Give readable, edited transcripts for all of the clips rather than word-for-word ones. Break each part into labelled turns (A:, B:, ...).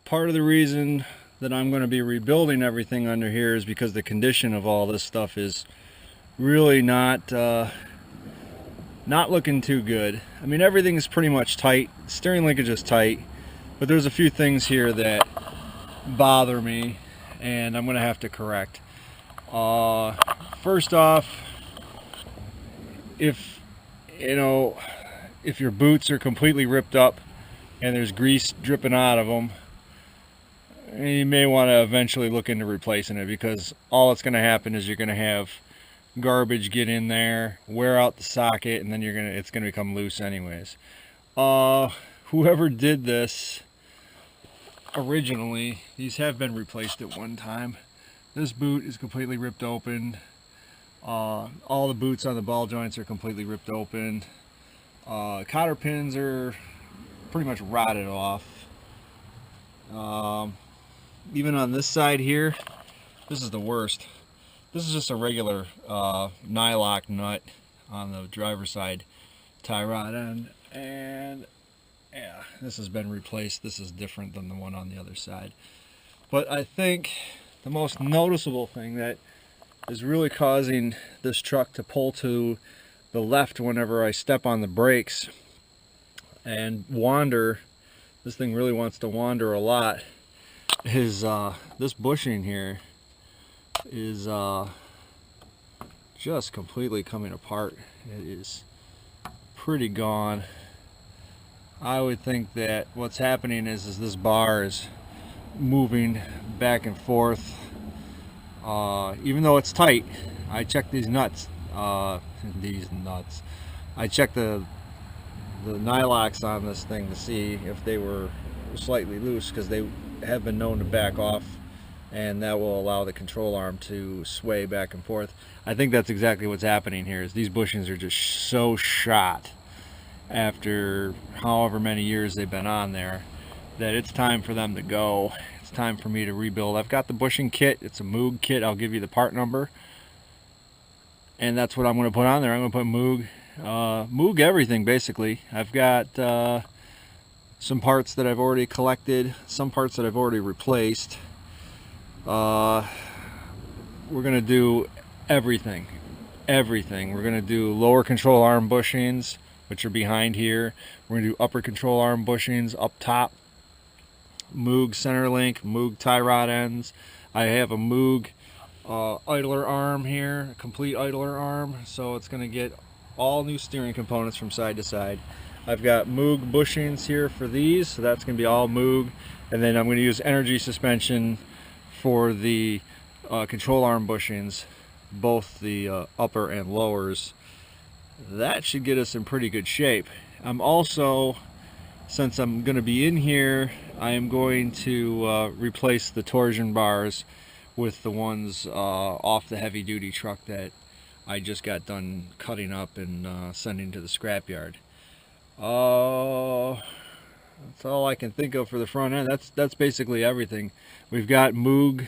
A: part of the reason that I'm going to be rebuilding everything under here is because the condition of all this stuff is really not looking too good. I mean, everything is pretty much tight. Steering linkage is tight, but there's a few things here that bother me and I'm going to have to correct. First off, if your boots are completely ripped up and there's grease dripping out of them, you may want to eventually look into replacing it, because all that's going to happen is you're going to have garbage get in there, wear out the socket, and then it's going to become loose anyways. Whoever did this originally, these have been replaced at one time. This boot is completely ripped open. All the boots on the ball joints are completely ripped open. Cotter pins are pretty much rotted off. Even on this side here, this is the worst. This is just a regular nylock nut on the driver's side tie rod end, and yeah, this has been replaced. This is different than the one on the other side. But I think the most noticeable thing that is really causing this truck to pull to the left whenever I step on the brakes and wander, this thing really wants to wander a lot, is this bushing here is just completely coming apart. It is pretty gone. I would think that what's happening is this bar is moving back and forth. Even though it's tight, I checked these nuts. I checked the nylocks on this thing to see if they were slightly loose, because they have been known to back off, and that will allow the control arm to sway back and forth. I think that's exactly what's happening here, is these bushings are just so shot after however many years they've been on there that it's time for them to go. It's time for me to rebuild. I've got the bushing kit. It's a Moog kit. I'll give you the part number, and that's what I'm going to put on there. I'm going to put Moog everything, basically. I've got some parts that I've already collected, some parts that I've already replaced. We're going to do everything. We're going to do lower control arm bushings, which are behind here. We're going to do upper control arm bushings up top. Moog center link, Moog tie rod ends. I have a Moog idler arm here, a complete idler arm, so it's going to get all new steering components from side to side. I've got Moog bushings here for these, so that's going to be all Moog, and then I'm going to use energy suspension for the control arm bushings, both the upper and lowers. That should get us in pretty good shape. I'm also, since I'm going to be in here, I am going to replace the torsion bars with the ones off the heavy duty truck that I just got done cutting up and sending to the scrapyard. That's all I can think of for the front end. That's basically everything. We've got Moog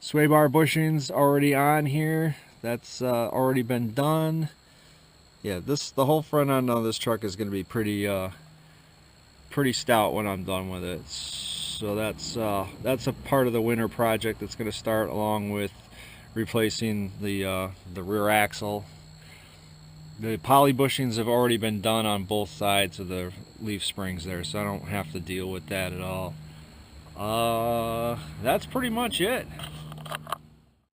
A: sway bar bushings already on here. That's already been done. Yeah, the whole front end of this truck is going to be pretty stout when I'm done with it. So that's a part of the winter project that's going to start, along with replacing the rear axle. The poly bushings have already been done on both sides of the leaf springs there, so I don't have to deal with that at all. That's pretty much it.